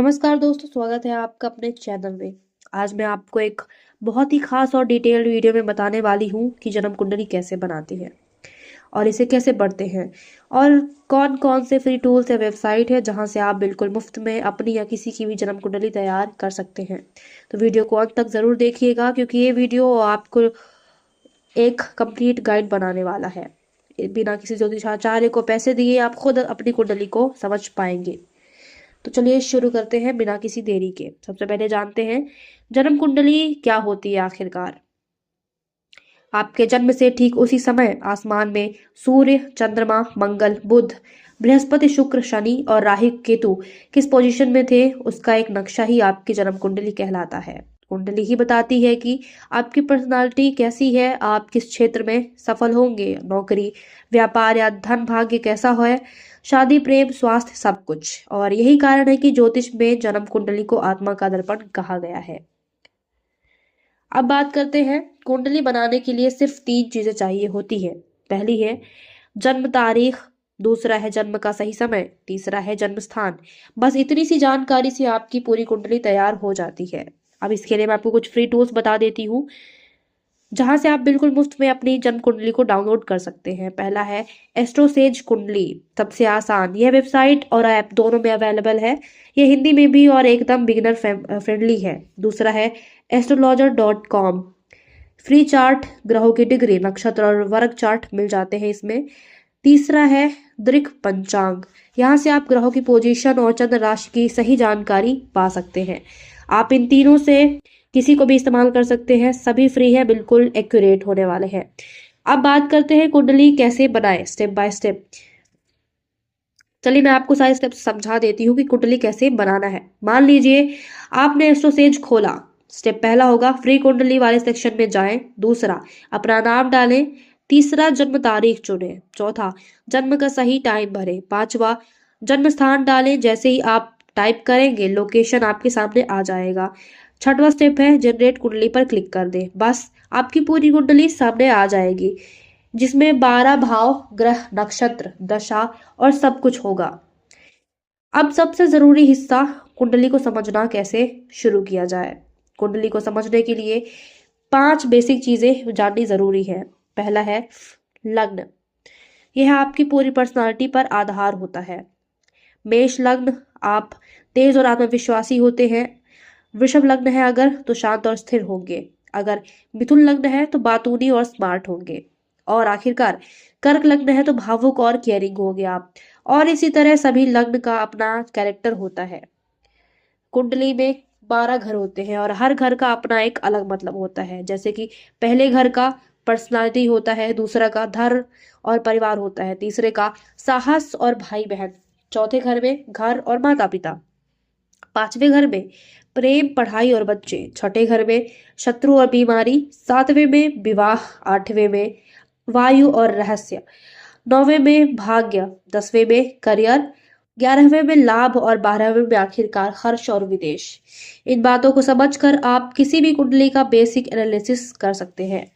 नमस्कार दोस्तों, स्वागत है आपका अपने चैनल में। आज मैं आपको एक बहुत ही खास और डिटेल्ड वीडियो में बताने वाली हूँ कि जन्म कुंडली कैसे बनाते हैं और इसे कैसे पढ़ते हैं और कौन कौन से फ्री टूल्स या वेबसाइट है जहाँ से आप बिल्कुल मुफ्त में अपनी या किसी की भी जन्म कुंडली तैयार कर सकते हैं। तो वीडियो को अंत तक ज़रूर देखिएगा क्योंकि ये वीडियो आपको एक कंप्लीट गाइड बनाने वाला है। बिना किसी ज्योतिषाचार्य को पैसे दिए आप खुद अपनी कुंडली को समझ पाएंगे। तो चलिए शुरू करते हैं बिना किसी देरी के। सबसे पहले जानते हैं जन्म कुंडली क्या होती है आखिरकार। आपके जन्म से ठीक उसी समय आसमान में सूर्य, चंद्रमा, मंगल, बुध, बृहस्पति, शुक्र, शनि और राहु केतु किस पोजीशन में थे उसका एक नक्शा ही आपकी जन्म कुंडली कहलाता है। कुंडली ही बताती है कि आपकी पर्सनालिटी कैसी है, आप किस क्षेत्र में सफल होंगे, नौकरी, व्यापार या धन भाग्य कैसा है, शादी, प्रेम, स्वास्थ्य, सब कुछ। और यही कारण है कि ज्योतिष में जन्म कुंडली को आत्मा का दर्पण कहा गया है। अब बात करते हैं कुंडली बनाने के लिए सिर्फ 3 चीजें चाहिए होती है। पहली है जन्म तारीख, दूसरा है जन्म का सही समय, तीसरा है जन्म स्थान। बस इतनी सी जानकारी से आपकी पूरी कुंडली तैयार हो जाती है। अब इसके लिए मैं आपको कुछ फ्री टूल्स बता देती हूँ जहां से आप बिल्कुल मुफ्त में अपनी जन्म कुंडली को डाउनलोड कर सकते हैं। पहला है एस्ट्रोसेज कुंडली, सबसे आसान। यह वेबसाइट और ऐप दोनों में अवेलेबल है। यह हिंदी में भी और एकदम बिगिनर फ्रेंडली है। दूसरा है astrologer.com, फ्री चार्ट, ग्रहों की डिग्री, नक्षत्र और वर्ग चार्ट मिल जाते हैं इसमें। तीसरा है दृक पंचांग, यहाँ से आप ग्रहों की पोजीशन और चंद्र राशि की सही जानकारी पा सकते हैं। आप इन तीनों से किसी को भी इस्तेमाल कर सकते हैं, सभी फ्री है, बिल्कुल एक्यूरेट होने वाले हैं। अब बात करते हैं कुंडली कैसे बनाएं स्टेप बाय स्टेप। चलिए मैं आपको सारे स्टेप्स समझा देती हूँ कि कुंडली कैसे बनाना है। मान लीजिए आपने एस्ट्रोसेज खोला। स्टेप पहला होगा फ्री कुंडली वाले सेक्शन में जाएं। दूसरा अपना नाम डालें। तीसरा जन्म तारीख चुनें। चौथा जन्म का सही टाइम भरें। पांचवा जन्म स्थान डालें। जैसे ही आप टाइप करेंगे लोकेशन आपके सामने आ जाएगा। छठवां स्टेप है जनरेट कुंडली पर क्लिक कर दें। बस आपकी पूरी कुंडली सामने आ जाएगी जिसमें 12 भाव, ग्रह, नक्षत्र, दशा और सब कुछ होगा। अब सबसे जरूरी हिस्सा कुंडली को समझना कैसे शुरू किया जाए। कुंडली को समझने के लिए 5 बेसिक चीजें जाननी जरूरी है। पहला है लग्न। यह आपकी पूरी पर्सनालिटी पर आधार होता है। मेष लग्न, आप तेज और आत्मविश्वासी होते हैं। वृषभ लग्न है अगर तो शांत और स्थिर होंगे। अगर मिथुन लग्न है तो बातूनी और स्मार्ट होंगे। और आखिरकार कर्क लग्न है तो भावुक और केयरिंग होंगे आप। और इसी तरह सभी लग्न का अपना कैरेक्टर होता है। कुंडली में 12 घर होते हैं और हर घर का अपना एक अलग मतलब होता है। जैसे कि पहले घर का पर्सनालिटी होता है, दूसरा का धर्म और परिवार होता है, तीसरे का साहस और भाई बहन, चौथे घर में घर और माता पिता, पांचवें घर में प्रेम, पढ़ाई और बच्चे, छठे घर में शत्रु और बीमारी, सातवें में विवाह, आठवें में वायु और रहस्य, नौवें में भाग्य, 10वें में करियर, 11वें में लाभ और 12वें में आखिरकार हर्ष और विदेश। इन बातों को समझकर आप किसी भी कुंडली का बेसिक एनालिसिस कर सकते हैं।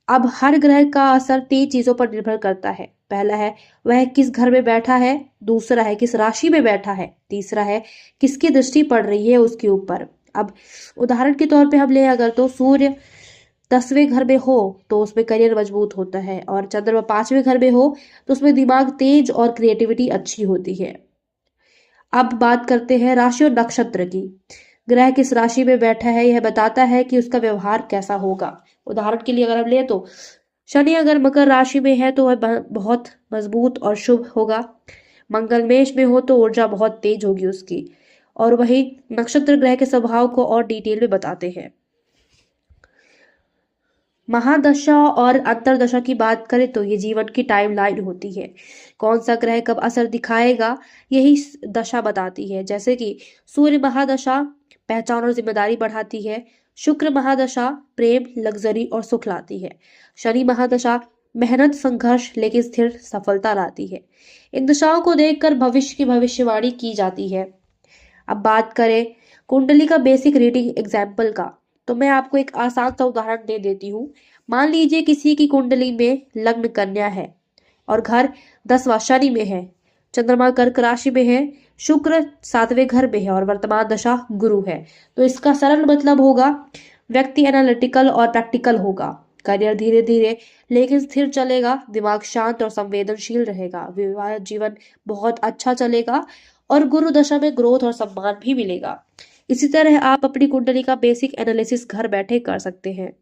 अब हर ग्रह का असर 3 चीजों पर निर्भर करता है। पहला है वह किस घर में बैठा है, दूसरा है किस राशि में बैठा है, तीसरा है किसकी दृष्टि पड़ रही है उसके ऊपर। अब उदाहरण के तौर पे हम ले अगर तो सूर्य 10वें घर में हो तो उसमें करियर मजबूत होता है और चंद्रमा 5वें घर में हो तो उसमें दिमाग तेज और क्रिएटिविटी अच्छी होती है। अब बात करते हैं राशि और नक्षत्र की। ग्रह किस राशि में बैठा है यह बताता है कि उसका व्यवहार कैसा होगा। उदाहरण के लिए अगर हम ले तो शनि अगर मकर राशि में है तो वह बहुत मजबूत और शुभ होगा। मंगल मेष में हो तो ऊर्जा बहुत तेज होगी उसकी। और वही नक्षत्र ग्रह के स्वभाव को और डिटेल में बताते हैं। महादशा और अंतरदशा की बात करें तो ये जीवन की टाइमलाइन होती है। कौन सा ग्रह कब असर दिखाएगा यही दशा बताती है। जैसे कि सूर्य महादशा पहचान और जिम्मेदारी बढ़ाती है। शुक्र महादशा प्रेम, लग्जरी और सुख लाती है। शनि महादशा मेहनत, संघर्ष लेकिन स्थिर सफलता लाती है। इन दशाओं को देखकर भविष्य की भविष्यवाणी की जाती है। अब बात करें कुंडली का बेसिक रीडिंग एग्जाम्पल का तो मैं आपको एक आसान सा उदाहरण दे देती हूँ। मान लीजिए किसी की कुंडली में लग्न कन्या है और घर 10वां शनि में है, चंद्रमा कर्क राशि में है, शुक्र 7वें घर में है और वर्तमान दशा गुरु है। तो इसका सरल मतलब होगा, व्यक्ति एनालिटिकल और प्रैक्टिकल होगा। करियर धीरे धीरे लेकिन स्थिर चलेगा। दिमाग शांत और संवेदनशील रहेगा। विवाह जीवन बहुत अच्छा चलेगा और गुरु दशा में ग्रोथ और सम्मान भी मिलेगा। इसी तरह आप अपनी कुंडली का बेसिक एनालिसिस घर बैठे कर सकते हैं।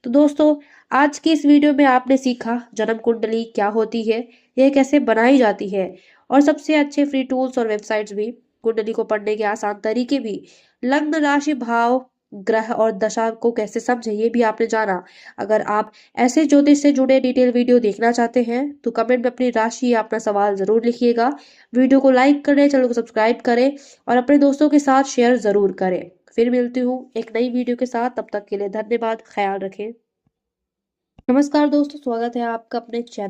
तो दोस्तों, आज की इस वीडियो में आपने सीखा जन्म कुंडली क्या होती है, यह कैसे बनाई जाती है, और सबसे अच्छे फ्री टूल्स और वेबसाइट्स भी, कुंडली को पढ़ने के आसान तरीके भी, लग्न राशि भाव ग्रह और दशा को कैसे समझे ये भी आपने जाना। अगर आप ऐसे ज्योतिष से जुड़े डिटेल वीडियो देखना चाहते हैं तो कमेंट में अपनी राशि या अपना सवाल जरूर लिखिएगा। वीडियो को लाइक करें, चैनल को सब्सक्राइब करें और अपने दोस्तों के साथ शेयर जरूर करें। फिर मिलती हूँ एक नई वीडियो के साथ, तब तक के लिए धन्यवाद, ख्याल रखें। नमस्कार दोस्तों, स्वागत है आपका अपने चैनल